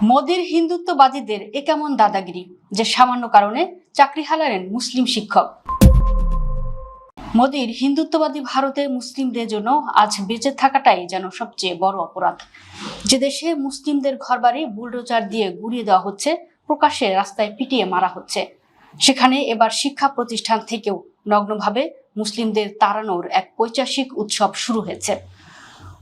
মোদির হিন্দুত্ববাদীদের এ কেমন দাদাগিরি যে সামান্য কারণে চাকরি হারালেন মুসলিম শিক্ষক। মোদির হিন্দুত্ববাদী ভারতে মুসলিমদের জন্য আজ বেঁচে থাকাটাই যেন সবচেয়ে বড় অপরাধ। যে দেশে মুসলিমদের ঘরবাড়ি বুলডোজার দিয়ে গুড়িয়ে দেওয়া হচ্ছে, প্রকাশ্যে রাস্তায় পিটিয়ে মারা হচ্ছে, সেখানে এবার শিক্ষা প্রতিষ্ঠান থেকেও নগ্নভাবে মুসলিমদের তাড়ানোর এক পৈশাচিক উৎসব শুরু হয়েছে।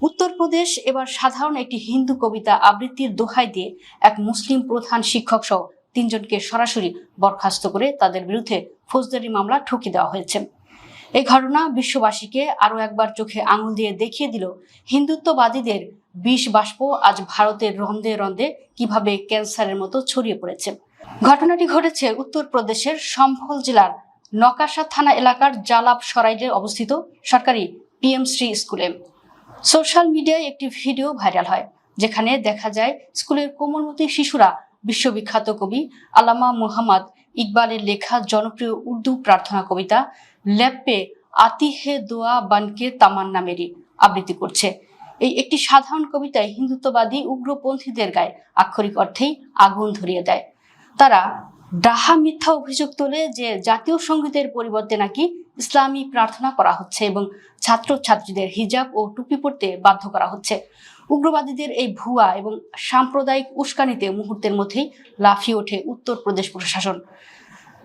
উত্তরপ্রদেশ এবার সাধারণ একটি হিন্দু কবিতা আবৃত্তির দোহাই দিয়ে এক মুসলিম প্রধান শিক্ষক সহ ৩ জনকে সরাসরি বরখাস্ত করে তাদের বিরুদ্ধে ফৌজদারি মামলা ঠুকে দেওয়া হয়েছে। এই ঘটনা বিশ্ববাসীকে আরো একবার চোখে আঙুল দিয়ে দেখিয়ে দিল হিন্দুত্ববাদীদের বিষ বাষ্প আজ ভারতের রন্ধে রন্ধে কিভাবে ক্যান্সারের মতো ছড়িয়ে পড়েছে। ঘটনাটি ঘটেছে উত্তরপ্রদেশের সম্ভল জেলার নকাশা থানা এলাকার জালাপ সরাইলে অবস্থিত সরকারি পিএমশ্রী স্কুলে। সোশ্যাল মিডিয়ায় একটি ভিডিও ভাইরাল হয়, যেখানে দেখা যায় স্কুলের কোমলমতি শিশুরা বিশ্ববিখ্যাত কবি আল্লামা মুহাম্মদ ইকবালের লেখা জনপ্রিয় উর্দু প্রার্থনা কবিতা লেপ্পে আতি হে দোয়া বানকে তামান্না মেরি আবৃত্তি করছে। এই একটি সাধারণ কবিতায় হিন্দুত্ববাদী উগ্রপন্থীদের গায়ে আক্ষরিক অর্থেই আগুন ধরিয়ে দেয়। তারা ডাহা মিথ্যা অভিযোগ তোলে যে জাতীয় সঙ্গীতের পরিবর্তে নাকি ইসলামী প্রার্থনা করা হচ্ছে এবং ছাত্রছাত্রীদের হিজাব ও টুপি পরতে বাধ্য করা হচ্ছে। উগ্রবাদীদের এই ভুয়া এবং সাম্প্রদায়িক উস্কানিতে মুহূর্তের মধ্যেই লাফিয়ে ওঠে উত্তরপ্রদেশ প্রশাসন।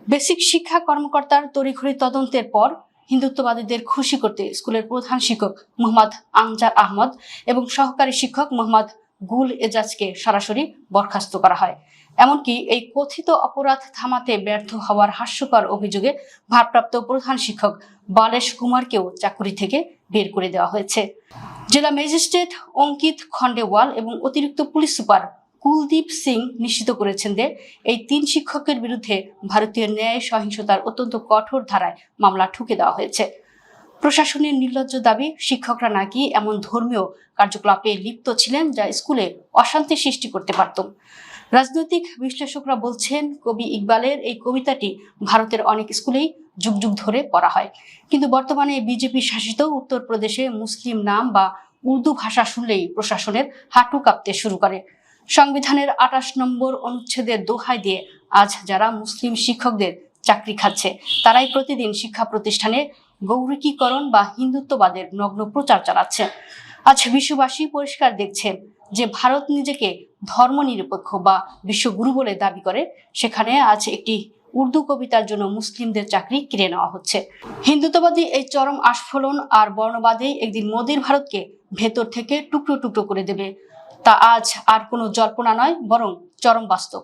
বেসিক শিক্ষা কর্মকর্তার তড়িঘড়ি তদন্তের পর হিন্দুত্ববাদীদের খুশি করতে স্কুলের প্রধান শিক্ষক মোহাম্মদ আনজার আহমদ এবং সহকারী শিক্ষক মোহাম্মদ গুল এজাজকে সরাসরি বরখাস্ত করা হয়। এমনকি এই কথিত অপরাধ থামাতে ব্যর্থ হওয়ার হাস্যকর অভিযোগে ভারপ্রাপ্ত প্রধান শিক্ষক বালেশ কুমারকেও চাকুরি থেকে বের করে দেওয়া হয়েছে। জেলা ম্যাজিস্ট্রেট অঙ্কিত খন্ডেওয়াল এবং অতিরিক্ত পুলিশ সুপার কুলদীপ সিং নিশ্চিত করেছেন যে এই ৩ শিক্ষকের বিরুদ্ধে ভারতীয় ন্যায় সহিংসতার অত্যন্ত কঠোর ধারায় মামলা ঠুকে দেওয়া হয়েছে। প্রশাসনের নির্লজ্জ দাবি, শিক্ষকরা নাকি এমন ধর্মীয় কার্যকলাপে লিপ্ত ছিলেন যা স্কুলে অশান্তি সৃষ্টি করতে পারত। রাজনৈতিক বিশ্লেষকরা বলছেন, কবি ইকবালের এই কবিতাটি ভারতের অনেক স্কুলেই যুগ যুগ ধরে পড়া হয়, কিন্তু বর্তমানে বিজেপি শাসিত উত্তরপ্রদেশে মুসলিম নাম বা উর্দু ভাষা শুনলেই প্রশাসনের হাঁটু কাঁপতে শুরু করে। সংবিধানের ২৮ নম্বর অনুচ্ছেদের দোহাই দিয়ে আজ যারা মুসলিম শিক্ষকদের চাকরি খাচ্ছে, তারাই প্রতিদিন শিক্ষা প্রতিষ্ঠানে গৌরিকীকরণ বা হিন্দুত্ববাদের নগ্ন প্রচার চালাচ্ছে। আজ বিশ্ববাসী পরিষ্কার দেখছে যে ভারত নিজেকে ধর্মনিরপেক্ষ বা বিশ্বগুরু বলে দাবি করে, সেখানে আজ একটি উর্দু কবিতার জন্য মুসলিমদের চাকরি কেড়ে নেওয়া হচ্ছে। হিন্দুত্ববাদী এই চরম আস্ফলন আর বর্ণবাদী একদিন মোদির ভারতকে ভেতর থেকে টুকরো টুকরো করে দেবে। তা আজ আর কোনো জল্পনা নয়, বরং চরম বাস্তব।